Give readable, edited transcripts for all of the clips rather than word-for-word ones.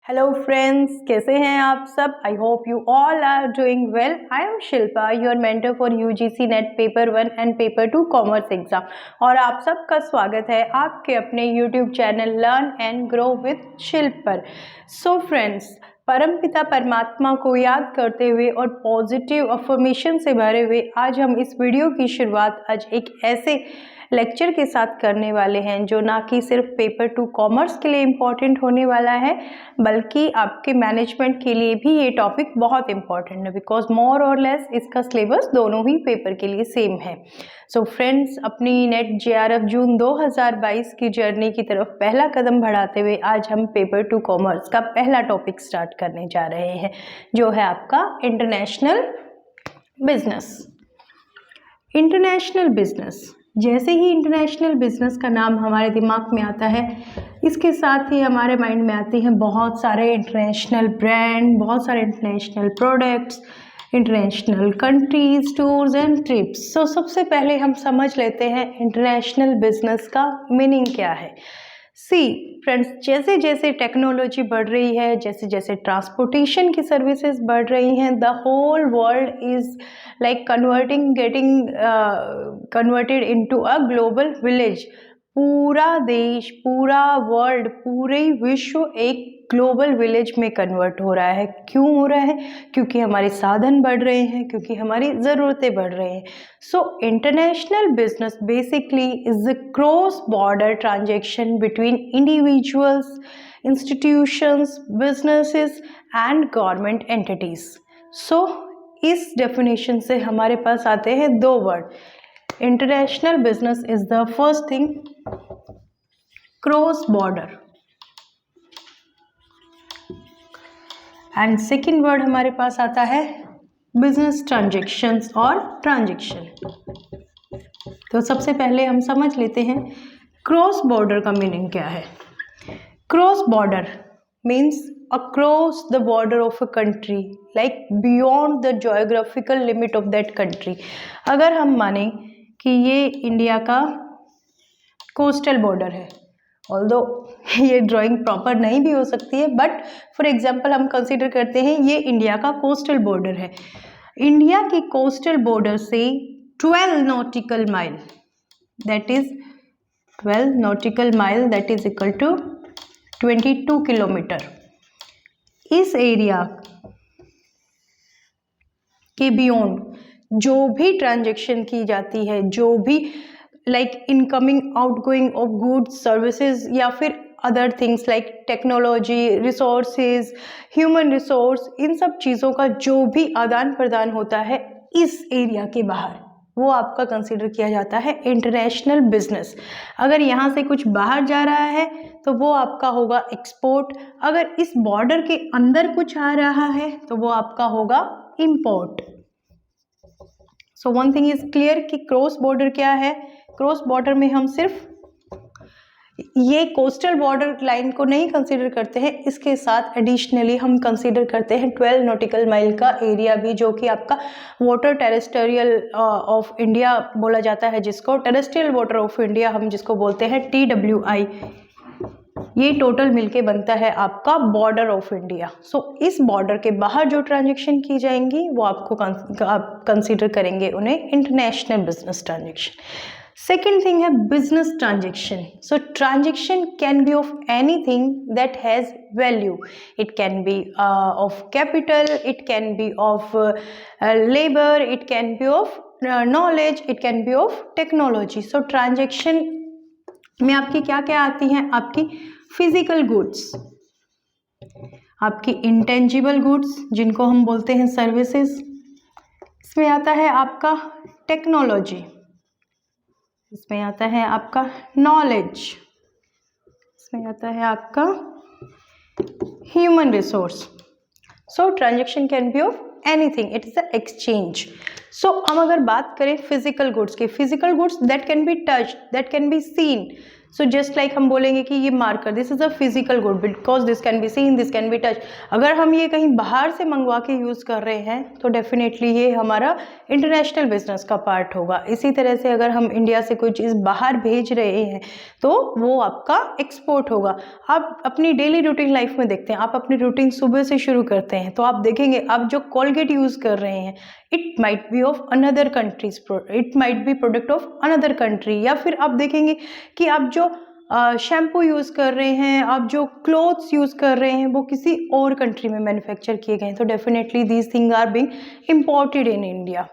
Hello friends, कैसे हैं आप सब? I hope you all are doing well. I am Shilpa, your mentor for UGC NET paper 1 and paper 2 commerce exam. और आप सबका स्वागत है आपके अपने YouTube channel learn and grow with Shilpa पर। सो फ्रेंड्स, परमपिता परमात्मा को याद करते हुए और पॉजिटिव अफर्मेशन से भरे हुए आज हम इस वीडियो की शुरुआत आज एक ऐसे लेक्चर के साथ करने वाले हैं जो ना कि सिर्फ पेपर 2 कॉमर्स के लिए इम्पॉर्टेंट होने वाला है, बल्कि आपके मैनेजमेंट के लिए भी ये टॉपिक बहुत इम्पॉर्टेंट है, बिकॉज मोर और लेस इसका सिलेबस दोनों ही पेपर के लिए सेम है। सो फ्रेंड्स, अपनी नेट जेआरएफ जून 2022 की जर्नी की तरफ पहला कदम बढ़ाते हुए आज हम पेपर 2 कॉमर्स का पहला टॉपिक स्टार्ट करने जा रहे हैं, जो है आपका इंटरनेशनल बिजनेस। इंटरनेशनल बिजनेस, जैसे ही इंटरनेशनल बिजनेस का नाम हमारे दिमाग में आता है, इसके साथ ही हमारे माइंड में आते हैं बहुत सारे इंटरनेशनल ब्रांड, बहुत सारे international products, international countries, tours and trips. So सबसे पहले हम समझ लेते हैं इंटरनेशनल बिजनेस का मीनिंग क्या है। सी फ्रेंड्स, जैसे जैसे टेक्नोलॉजी बढ़ रही है, जैसे जैसे ट्रांसपोर्टेशन की सर्विसेज बढ़ रही हैं, the whole world is like getting converted into a global village. पूरा देश, पूरा वर्ल्ड, पूरे विश्व एक ग्लोबल विलेज में कन्वर्ट हो रहा है। क्यों हो रहा है? क्योंकि हमारे साधन बढ़ रहे हैं, क्योंकि हमारी ज़रूरतें बढ़ रही हैं। So international business basically is a cross border transaction between individuals, institutions, businesses and government entities. So इस डेफिनेशन से हमारे पास आते हैं दो word. International business is the first thing, cross border, and second word हमारे पास आता है बिजनेस ट्रांजेक्शन्स और ट्रांजेक्शन। तो सबसे पहले हम समझ लेते हैं क्रॉस बॉर्डर का मीनिंग क्या है। Cross border means across the border of a country, like beyond the geographical limit of that country. अगर हम माने कि ये इंडिया का कोस्टल बॉर्डर है, ऑल्दो ये ड्राइंग प्रॉपर नहीं भी हो सकती है, बट फॉर एग्जाम्पल हम कंसिडर करते हैं ये इंडिया का कोस्टल बॉर्डर है। इंडिया के कोस्टल बॉर्डर से 12 nautical mile, that is 12 nautical mile, that is equal to 22 kilometre. इस एरिया के बियॉन्ड जो भी ट्रांजेक्शन की जाती है, जो भी like incoming outgoing of goods, services या फिर other things like technology, resources, human resource, इन सब चीज़ों का जो भी आदान प्रदान होता है इस एरिया के बाहर, वो आपका कंसिडर किया जाता है इंटरनेशनल बिजनेस। अगर यहाँ से कुछ बाहर जा रहा है तो वो आपका होगा एक्सपोर्ट। अगर इस बॉर्डर के अंदर कुछ आ रहा है तो वो आपका होगा import. So one thing is clear कि क्रॉस बॉर्डर क्या है। क्रॉस बॉर्डर में हम सिर्फ ये कोस्टल बॉर्डर लाइन को नहीं कंसीडर करते हैं, इसके साथ एडिशनली हम कंसीडर करते हैं 12 नॉटिकल माइल का एरिया भी, जो कि आपका वाटर टेरेस्ट्रियल ऑफ इंडिया बोला जाता है, जिसको टेरेस्ट्रियल वाटर ऑफ इंडिया हम जिसको बोलते हैं TWI। ये टोटल मिलके बनता है आपका बॉर्डर ऑफ इंडिया। सो इस बॉर्डर के बाहर जो ट्रांजेक्शन की जाएंगी वो आपको आप कंसीडर करेंगे उन्हें international business transaction. Second thing है business transaction. So transaction can be of anything that has value. It can be of capital, it can be of labor, it can be of knowledge, it can be of technology. So transaction में आपकी क्या क्या आती हैं? आपकी physical goods, आपकी intangible goods जिनको हम बोलते हैं services, इसमें आता है आपका technology, इसमें आता है आपका नॉलेज, इसमें आता है आपका human resource. So transaction can be of anything, it is a exchange. So हम अगर बात करें फिजिकल गुड्स की, physical goods that can be touched, that can be seen, so just like हम बोलेंगे कि ये marker, this is a physical good because this can be seen, this can be touch. अगर हम ये कहीं बाहर से मंगवा के यूज़ कर रहे हैं तो डेफिनेटली ये हमारा इंटरनेशनल बिजनेस का पार्ट होगा। इसी तरह से अगर हम इंडिया से कोई चीज़ बाहर भेज रहे हैं तो वो आपका एक्सपोर्ट होगा। आप अपनी डेली रूटीन लाइफ में देखते हैं, आप अपनी रूटीन सुबह से शुरू करते हैं तो आप देखेंगे आप जो कोलगेट यूज़ कर रहे हैं it might be of another countries, it might be product of another country. या फिर आप देखेंगे कि आप जो शैम्पू यूज़ कर रहे हैं, आप जो क्लोथ्स यूज़ कर रहे हैं वो किसी और कंट्री में मैन्युफैक्चर किए गए हैं। तो definitely these thing are being imported in India.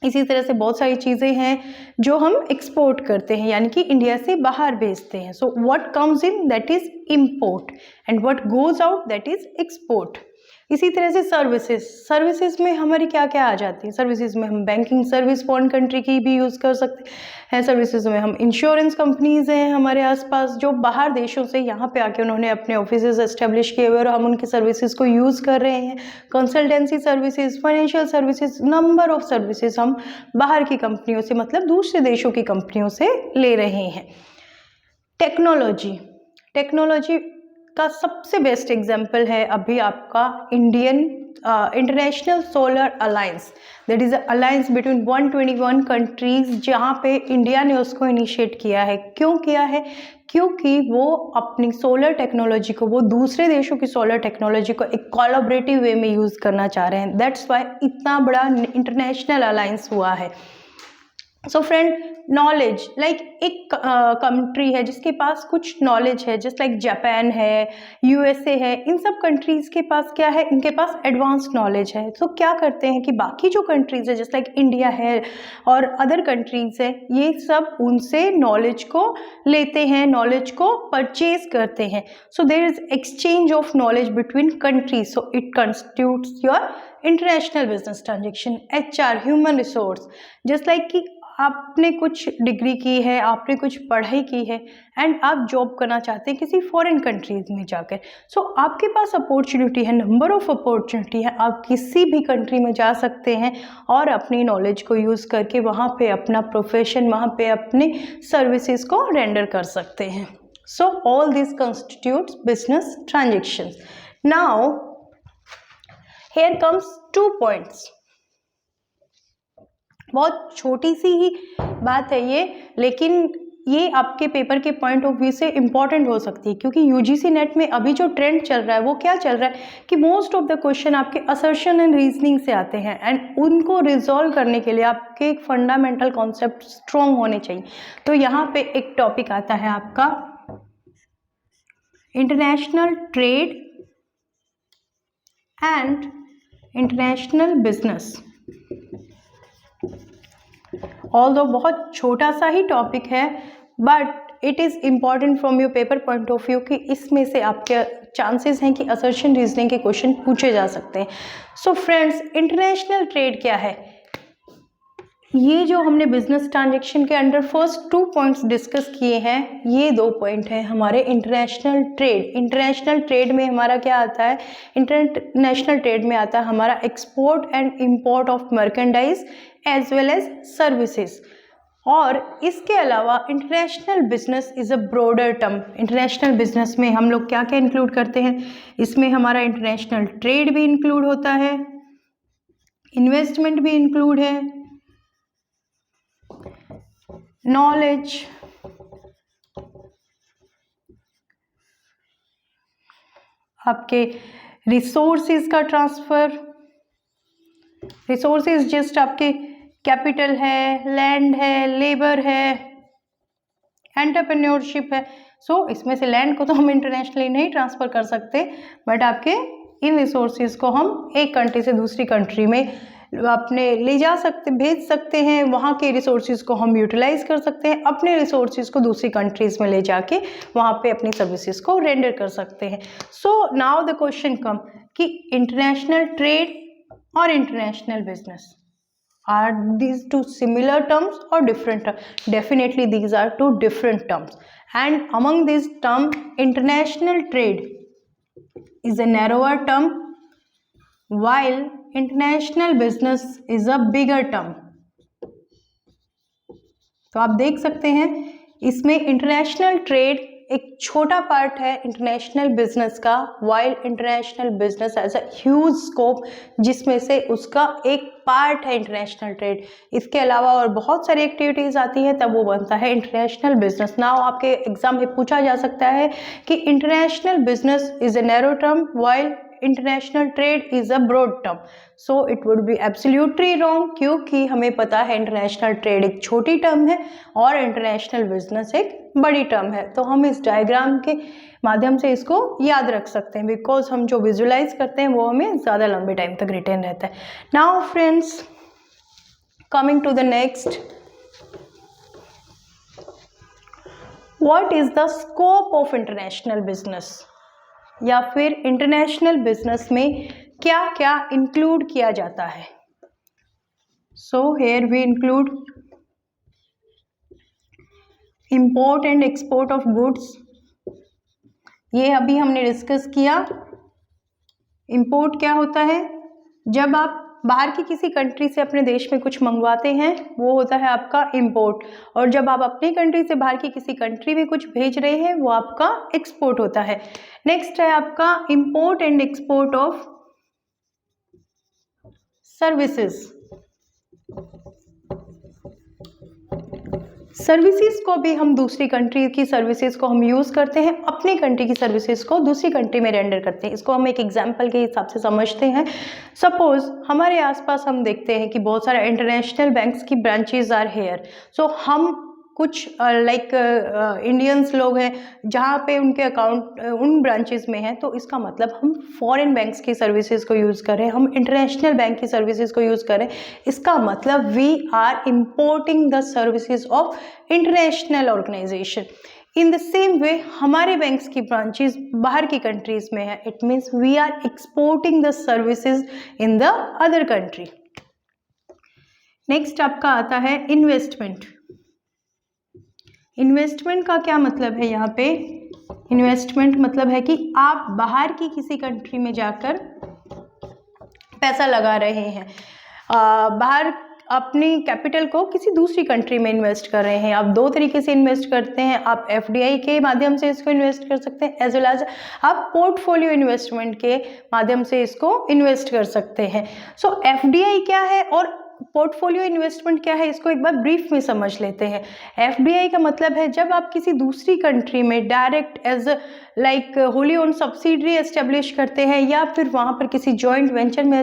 इसी तरह से बहुत सारी चीज़ें हैं जो हम एक्सपोर्ट करते हैं यानी कि इंडिया से बाहर भेजते हैं। So what comes in that is import and what goes out that is export. इसी तरह से सर्विसेज में हमारी क्या क्या आ जाती है। सर्विसेज में हम बैंकिंग सर्विस फॉरेन कंट्री की भी यूज़ कर सकते हैं। सर्विसेज में हम इंश्योरेंस कंपनीज हैं हमारे आसपास जो बाहर देशों से यहाँ पे आके उन्होंने अपने ऑफिसेज एस्टेब्लिश किए हुए और हम उनकी सर्विसेज को यूज़ कर रहे हैं। Consultancy services, financial services, number of services हम बाहर की कंपनियों से मतलब दूसरे देशों की कंपनियों से ले रहे हैं। टेक्नोलॉजी का सबसे बेस्ट एग्जाम्पल है अभी आपका international solar alliance, that is a alliance between 121 countries जहाँ पे इंडिया ने उसको इनिशिएट किया है। क्यों किया है? क्योंकि वो अपनी सोलर टेक्नोलॉजी को, वो दूसरे देशों की सोलर टेक्नोलॉजी को एक कोलैबोरेटिव वे में यूज़ करना चाह रहे हैं। दैट्स वाई इतना बड़ा इंटरनेशनल अलायंस हुआ है। सो फ्रेंड, नॉलेज लाइक एक कंट्री है जिसके पास कुछ नॉलेज है, जस्ट लाइक जापान है, यूएसए है, इन सब कंट्रीज के पास क्या है, इनके पास एडवांस नॉलेज है। तो क्या करते हैं कि बाकी जो कंट्रीज है जस्ट लाइक इंडिया है और अदर कंट्रीज है, ये सब उनसे नॉलेज को लेते हैं, नॉलेज को परचेज करते हैं। So there is exchange of knowledge between countries, so it constitutes your international business transaction. HR, human resource, just like कि आपने कुछ डिग्री की है, आपने कुछ पढ़ाई की है एंड आप जॉब करना चाहते हैं किसी फॉरेन कंट्रीज में जाकर। सो आपके पास अपॉर्चुनिटी है, नंबर ऑफ अपॉर्चुनिटी है, आप किसी भी कंट्री में जा सकते हैं और अपनी नॉलेज को यूज़ करके वहाँ पे अपना प्रोफेशन, वहाँ पे अपने सर्विसेज को रेंडर कर सकते हैं। So all this constitutes business transactions. Now here comes 2 points. बहुत छोटी सी ही बात है ये, लेकिन ये आपके पेपर के पॉइंट ऑफ व्यू से इम्पॉर्टेंट हो सकती है क्योंकि यूजीसी नेट में अभी जो ट्रेंड चल रहा है वो क्या चल रहा है कि मोस्ट ऑफ द क्वेश्चन आपके असर्शन एंड रीजनिंग से आते हैं एंड उनको रिजॉल्व करने के लिए आपके एक फंडामेंटल कॉन्सेप्ट स्ट्रॉन्ग होने चाहिए। तो यहाँ पे एक टॉपिक आता है आपका international trade and international business. Although बहुत छोटा सा ही टॉपिक है but it is important from your paper point of view कि इसमें से आपके चांसेस हैं कि असर्शन रीजनिंग के क्वेश्चन पूछे जा सकते हैं। सो फ्रेंड्स, इंटरनेशनल ट्रेड क्या है? ये जो हमने बिजनेस ट्रांजेक्शन के अंडर फर्स्ट 2 पॉइंट्स डिस्कस किए हैं, ये 2 पॉइंट हैं हमारे इंटरनेशनल ट्रेड। इंटरनेशनल ट्रेड में हमारा क्या आता है? इंटरनेशनल ट्रेड में आता है हमारा export and import of merchandise as well as services. और इसके अलावा international business is a broader term. International business में हम लोग क्या क्या इंक्लूड करते हैं? इसमें हमारा इंटरनेशनल ट्रेड भी इंक्लूड होता है, इन्वेस्टमेंट भी इंक्लूड है, नॉलेज, आपके रिसोर्सेज का ट्रांसफर। रिसोर्सेज जस्ट आपके कैपिटल है, लैंड है, लेबर है, एंटरप्रेन्योरशिप है। सो इसमें से लैंड को तो हम इंटरनेशनली नहीं ट्रांसफ़र कर सकते बट आपके इन रिसोर्सेज को हम एक कंट्री से दूसरी कंट्री में अपने ले जा सकते, भेज सकते हैं। वहाँ के रिसोर्सेज को हम यूटिलाइज कर सकते हैं, अपने रिसोर्सेज को दूसरी कंट्रीज़ में ले जाके वहाँ पे अपनी सर्विसेज को रेंडर कर सकते हैं। सो नाउ द क्वेश्चन कम कि इंटरनेशनल ट्रेड और international business, are these two similar terms or different terms? Definitely these are two different terms, and among these terms international trade is a narrower term while international business is a bigger term. तो आप देख सकते हैं इसमें international trade एक छोटा part है international business का, while international business as a huge scope, जिसमें से उसका एक पार्ट है इंटरनेशनल ट्रेड। इसके अलावा और बहुत सारी एक्टिविटीज़ आती हैं, तब वो बनता है इंटरनेशनल बिजनेस। नाउ आपके एग्जाम में पूछा जा सकता है कि international business is a narrow term while international trade is a broad term. So it would be absolutely wrong, क्योंकि हमें पता है इंटरनेशनल ट्रेड एक छोटी टर्म है और इंटरनेशनल बिजनेस एक बड़ी टर्म है। तो हम इस डायग्राम के माध्यम से इसको याद रख सकते हैं, बिकॉज हम जो विजुलाइज करते हैं वो हमें ज़्यादा लंबे टाइम तक रिटेन रहता है। Now friends, coming to the next, what is the scope of international business, या फिर इंटरनेशनल बिजनेस में क्या क्या इंक्लूड किया जाता है। So here we include import and export of goods, ये अभी हमने डिस्कस किया। इंपोर्ट क्या होता है, जब आप बाहर की किसी कंट्री से अपने देश में कुछ मंगवाते हैं वो होता है आपका इंपोर्ट, और जब आप अपनी कंट्री से बाहर की किसी कंट्री में कुछ भेज रहे हैं वो आपका एक्सपोर्ट होता है। नेक्स्ट है आपका import and export of services. Services को भी हम दूसरी कंट्री की सर्विसेज को हम यूज़ करते हैं, अपनी कंट्री की सर्विसेज को दूसरी कंट्री में रेंडर करते हैं। इसको हम एक एग्जांपल के हिसाब से समझते हैं। सपोज हमारे आसपास हम देखते हैं कि बहुत सारे इंटरनेशनल बैंक्स की ब्रांचेज आर हेयर। सो हम कुछ इंडियंस लोग हैं जहाँ पे उनके अकाउंट उन ब्रांचेस में हैं, तो इसका मतलब हम फॉरेन बैंक्स की सर्विसेज को यूज़ करें, हम इंटरनेशनल बैंक की सर्विसेज को यूज़ करें। इसका मतलब we are importing the services of international organization. In the same way हमारे बैंक्स की ब्रांचेस बाहर की कंट्रीज में है, it means we are exporting the services in the other country. Next आपका आता है इन्वेस्टमेंट। इन्वेस्टमेंट का क्या मतलब है, यहाँ पे इन्वेस्टमेंट मतलब है कि आप बाहर की किसी कंट्री में जाकर पैसा लगा रहे हैं, बाहर अपनी कैपिटल को किसी दूसरी कंट्री में इन्वेस्ट कर रहे हैं। आप दो तरीके से इन्वेस्ट करते हैं, आप एफडीआई के माध्यम से इसको इन्वेस्ट कर सकते हैं, एज वेल एज आप पोर्टफोलियो इन्वेस्टमेंट के माध्यम से इसको इन्वेस्ट कर सकते हैं। सो एफडीआई क्या है और पोर्टफोलियो इन्वेस्टमेंट क्या है, इसको एक बार ब्रीफ में समझ लेते हैं। एफडीआई का मतलब है जब आप किसी दूसरी कंट्री में direct as like wholly own subsidiary establish करते हैं, या फिर वहाँ पर किसी जॉइंट वेंचर में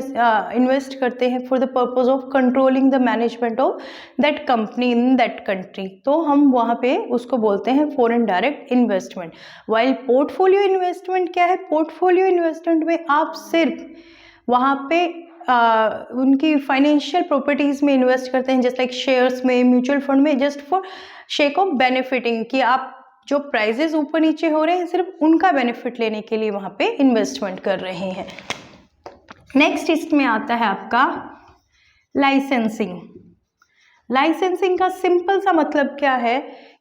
इन्वेस्ट करते हैं for the purpose of controlling the management of that company in that country, तो हम वहाँ पे उसको बोलते हैं foreign direct investment. While portfolio investment क्या है, पोर्टफोलियो इन्वेस्टमेंट में आप सिर्फ वहाँ पे उनकी फाइनेंशियल प्रॉपर्टीज़ में इन्वेस्ट करते हैं, जस्ट लाइक शेयर्स में, म्यूचुअल फंड में, just for shake of benefiting, कि आप जो प्राइजेस ऊपर नीचे हो रहे हैं सिर्फ उनका बेनिफिट लेने के लिए वहाँ पे इन्वेस्टमेंट कर रहे हैं। नेक्स्ट इसमें आता है आपका लाइसेंसिंग। लाइसेंसिंग का सिंपल सा मतलब क्या है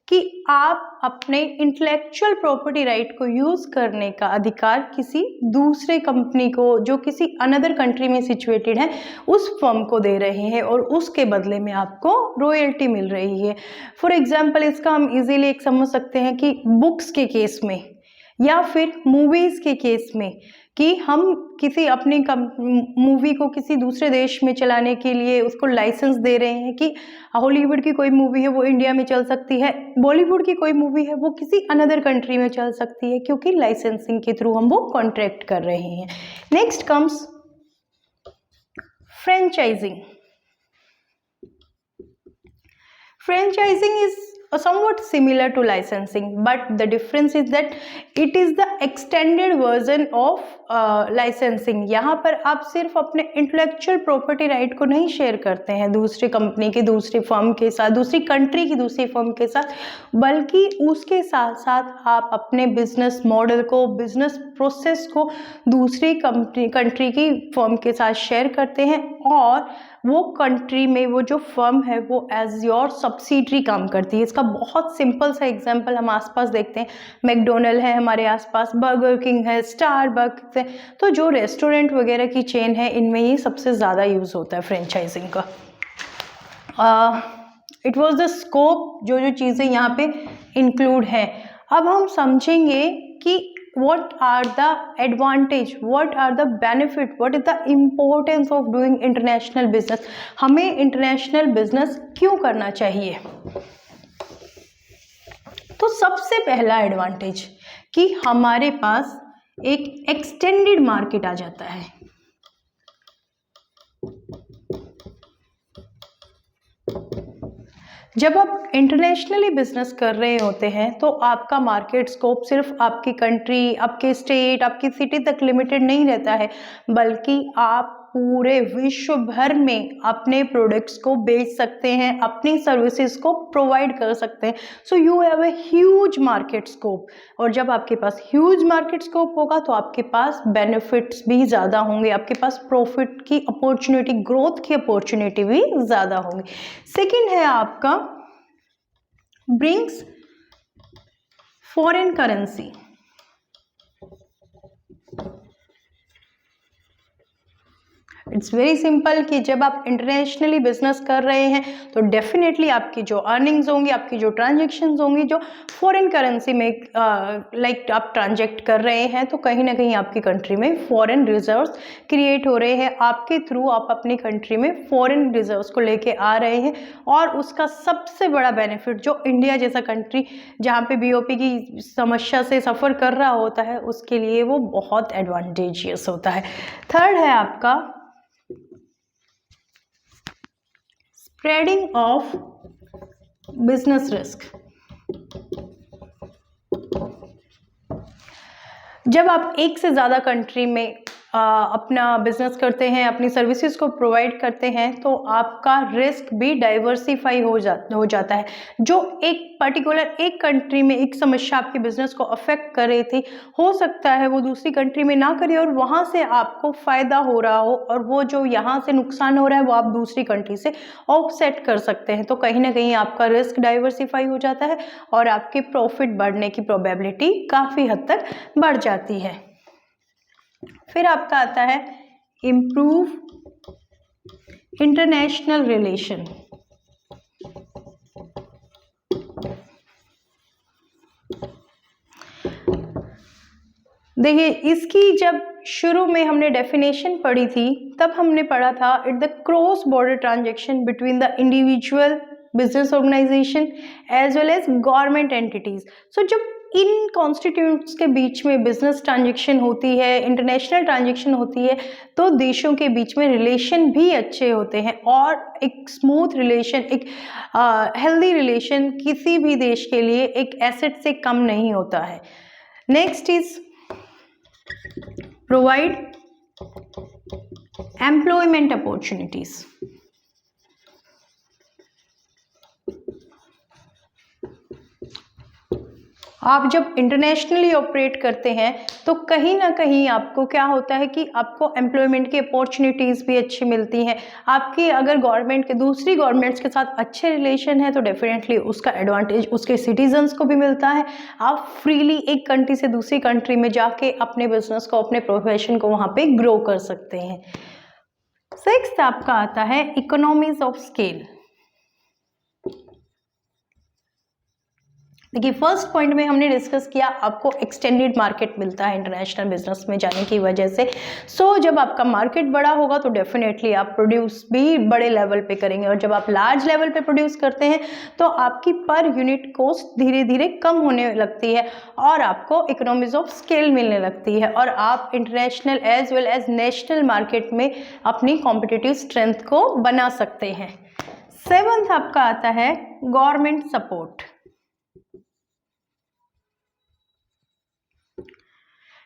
कि आप अपने इंटेलेक्चुअल प्रॉपर्टी राइट को यूज़ करने का अधिकार किसी दूसरे कंपनी को जो किसी अनदर कंट्री में सिचुएटेड है उस फर्म को दे रहे हैं, और उसके बदले में आपको रॉयल्टी मिल रही है। फॉर एग्जांपल इसका हम इजीली एक समझ सकते हैं कि बुक्स के केस में या फिर मूवीज़ के केस में, कि हम किसी अपनी मूवी को किसी दूसरे देश में चलाने के लिए उसको लाइसेंस दे रहे हैं कि हॉलीवुड की कोई मूवी है वो इंडिया में चल सकती है, बॉलीवुड की कोई मूवी है वो किसी अनदर कंट्री में चल सकती है, क्योंकि लाइसेंसिंग के थ्रू हम वो कॉन्ट्रैक्ट कर रहे हैं। Next comes franchising. Franchising is somewhat similar to licensing, but the difference is that it is the extended version of licensing। यहाँ पर आप सिर्फ अपने इंटेलेक्चुअल प्रॉपर्टी राइट को नहीं शेयर करते हैं दूसरी कंपनी की दूसरी फर्म के साथ, दूसरी कंट्री की दूसरी फर्म के साथ, बल्कि उसके साथ साथ आप अपने बिजनेस मॉडल को, बिजनेस प्रोसेस को दूसरी कंट्री की फर्म के साथ शेयर करते हैं, और वो कंट्री में वो जो फर्म है वो एज योर सब्सिडरी काम करती है। इसका बहुत सिंपल सा एग्जांपल हम आसपास देखते हैं, मैकडोनल्ड है हमारे आसपास, बर्गर किंग है, स्टारबक्स है, तो जो रेस्टोरेंट वगैरह की चेन है इनमें ये सबसे ज़्यादा यूज़ होता है फ्रेंचाइजिंग का। इट वॉज द स्कोप, जो चीज़ें यहाँ पे इंक्लूड हैं। अब हम समझेंगे कि what are the advantage, what are the benefit, what is the importance of doing international business, हमें इंटरनेशनल बिजनेस क्यों करना चाहिए। तो सबसे पहला एडवांटेज कि हमारे पास एक एक्सटेंडेड मार्केट आ जाता है। जब आप इंटरनेशनली बिजनेस कर रहे होते हैं तो आपका मार्केट स्कोप सिर्फ आपकी कंट्री, आपके स्टेट, आपकी सिटी तक लिमिटेड नहीं रहता है, बल्कि आप पूरे विश्व भर में अपने प्रोडक्ट्स को बेच सकते हैं, अपनी सर्विसेज को प्रोवाइड कर सकते हैं। So you have a huge market scope, और जब आपके पास ह्यूज मार्केट स्कोप होगा तो आपके पास बेनिफिट्स भी ज़्यादा होंगे, आपके पास प्रॉफिट की अपॉर्चुनिटी, ग्रोथ की अपॉर्चुनिटी भी ज़्यादा होंगी। सेकेंड है आपका brings foreign currency. It's very simple कि जब आप इंटरनेशनली बिजनेस कर रहे हैं तो डेफिनेटली आपकी जो अर्निंग्स होंगी, आपकी जो ट्रांजेक्शन्स होंगी, जो फॉरेन करेंसी में लाइक आप ट्रांजेक्ट कर रहे हैं, तो कहीं ना कहीं आपकी कंट्री में फॉरेन रिजर्व्स क्रिएट हो रहे हैं। आपके थ्रू आप अपनी कंट्री में फॉरेन रिजर्व्स को लेके आ रहे हैं, और उसका सबसे बड़ा बेनिफिट जो इंडिया जैसा कंट्री जहाँ पे बीओपी की समस्या से सफ़र कर रहा होता है, उसके लिए वो बहुत एडवांटेजियस होता है। थर्ड है आपका स्प्रेडिंग ऑफ बिजनेस रिस्क। जब आप एक से ज़्यादा कंट्री में अपना बिजनेस करते हैं, अपनी सर्विसेज को प्रोवाइड करते हैं, तो आपका रिस्क भी डाइवर्सिफाई हो जाता है। जो एक पर्टिकुलर एक कंट्री में एक समस्या आपके बिजनेस को अफेक्ट कर रही थी, हो सकता है वो दूसरी कंट्री में ना करे और वहाँ से आपको फ़ायदा हो रहा हो, और वो जो यहाँ से नुकसान हो रहा है वो आप दूसरी कंट्री से ऑफसेट कर सकते हैं। तो कहीं ना कहीं आपका रिस्क डाइवर्सिफाई हो जाता है और आपके प्रॉफिट बढ़ने की प्रोबेबिलिटी काफ़ी हद तक बढ़ जाती है। फिर आपका आता है इम्प्रूव इंटरनेशनल रिलेशन। देखिए, इसकी जब शुरू में हमने डेफिनेशन पढ़ी थी, तब हमने पढ़ा था it the cross border transaction between the individual business organisation as well as government entities. So जब इन कॉन्स्टिट्यूट्स के बीच में बिजनेस ट्रांजैक्शन होती है, इंटरनेशनल ट्रांजैक्शन होती है, तो देशों के बीच में रिलेशन भी अच्छे होते हैं, और एक स्मूथ रिलेशन, एक हेल्दी रिलेशन किसी भी देश के लिए एक एसेट से कम नहीं होता है। Next is provide employment opportunities. आप जब इंटरनेशनली ऑपरेट करते हैं तो कहीं ना कहीं आपको क्या होता है कि आपको एम्प्लॉयमेंट की अपॉर्चुनिटीज़ भी अच्छी मिलती हैं। आपकी अगर गवर्नमेंट के दूसरी गवर्नमेंट्स के साथ अच्छे रिलेशन है तो डेफिनेटली उसका एडवांटेज उसके सिटीजन्स को भी मिलता है। आप फ्रीली एक कंट्री से दूसरी कंट्री में जाके अपने बिजनेस को, अपने प्रोफेशन को वहाँ पे ग्रो कर सकते हैं। सिक्स्थ आपका आता है इकोनॉमीज ऑफ स्केल। देखिए, फर्स्ट पॉइंट में हमने डिस्कस किया आपको एक्सटेंडेड मार्केट मिलता है इंटरनेशनल बिजनेस में जाने की वजह से। सो जब आपका मार्केट बड़ा होगा तो डेफिनेटली आप प्रोड्यूस भी बड़े लेवल पे करेंगे, और जब आप लार्ज लेवल पे प्रोड्यूस करते हैं तो आपकी पर यूनिट कॉस्ट धीरे धीरे कम होने लगती है और आपको इकोनॉमीज ऑफ स्केल मिलने लगती है, और आप international as well as national market में अपनी कॉम्पिटिटिव स्ट्रेंथ को बना सकते हैं। सेवंथ आपका आता है गवर्नमेंट सपोर्ट।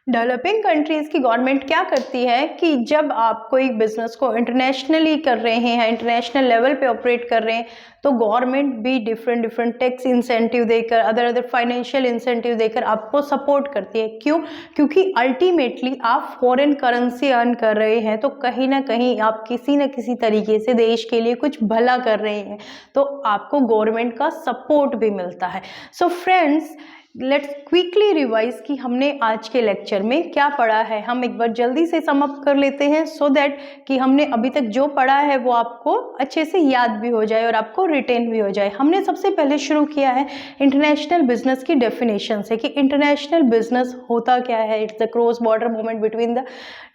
डेवलपिंग कंट्रीज़ की गवर्नमेंट क्या करती है कि जब आप कोई बिजनेस को इंटरनेशनली कर रहे हैं, इंटरनेशनल लेवल पे ऑपरेट कर रहे हैं, तो गवर्नमेंट भी डिफरेंट टैक्स इंसेंटिव देकर, अदर फाइनेंशियल इंसेंटिव देकर आपको सपोर्ट करती है। क्यों? क्योंकि अल्टीमेटली आप फॉरेन करेंसी अर्न कर रहे हैं, तो कहीं ना कहीं आप किसी न किसी तरीके से देश के लिए कुछ भला कर रहे हैं, तो आपको गवर्नमेंट का सपोर्ट भी मिलता है। So friends, let's quickly revise कि हमने आज के लेक्चर में क्या पढ़ा है। हम एक बार जल्दी से सम अप कर लेते हैं सो दैट कि हमने अभी तक जो पढ़ा है वो आपको अच्छे से याद भी हो जाए और आपको रिटेन भी हो जाए। हमने सबसे पहले शुरू किया है इंटरनेशनल बिजनेस की डेफिनेशन से कि इंटरनेशनल बिजनेस होता क्या है। It's the cross border movement between the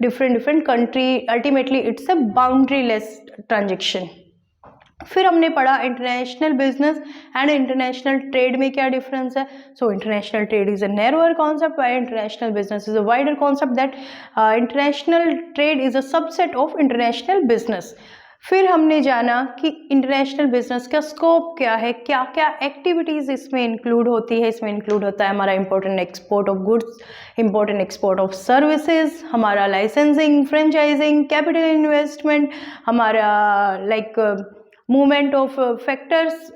different country, ultimately it's a boundaryless transaction. फिर हमने पढ़ा international business and international trade में क्या डिफरेंस है। So international trade is a narrower concept while international business is a wider concept. That international trade is a subset of international business. फिर हमने जाना कि इंटरनेशनल बिजनेस का scope क्या है, क्या क्या एक्टिविटीज़ इसमें इंक्लूड होती है। इसमें इंक्लूड होता है हमारा important export of goods, important export of services, हमारा लाइसेंसिंग, फ्रेंचाइजिंग, कैपिटल इन्वेस्टमेंट, हमारा मूवमेंट ऑफ फैक्टर्स,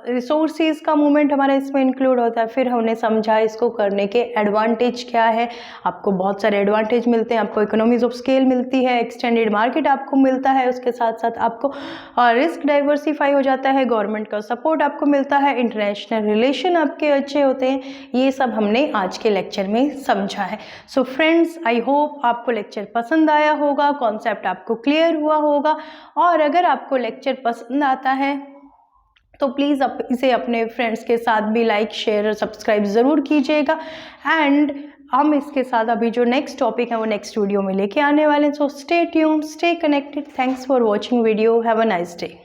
रिसोर्सेज का मूवमेंट हमारा इसमें इंक्लूड होता है। फिर हमने समझा इसको करने के एडवांटेज क्या है। आपको बहुत सारे एडवांटेज मिलते हैं, आपको इकोनॉमीज ऑफ स्केल मिलती है, एक्सटेंडेड मार्केट आपको मिलता है, उसके साथ साथ आपको रिस्क डाइवर्सिफाई हो जाता है, गवर्नमेंट का सपोर्ट आपको मिलता है, इंटरनेशनल रिलेशन आपके अच्छे होते हैं। ये सब हमने आज के लेक्चर में समझा है। सो फ्रेंड्स, आई होप आपको लेक्चर पसंद आया होगा, कॉन्सेप्ट आपको क्लियर हुआ होगा। और अगर आपको लेक्चर पसंद आता है तो प्लीज़ इसे अपने फ्रेंड्स के साथ भी लाइक, शेयर और सब्सक्राइब ज़रूर कीजिएगा। एंड हम इसके साथ अभी जो नेक्स्ट टॉपिक है वो नेक्स्ट वीडियो में लेके आने वाले हैं। So stay tuned, stay connected. Thanks for watching video. Have a nice day.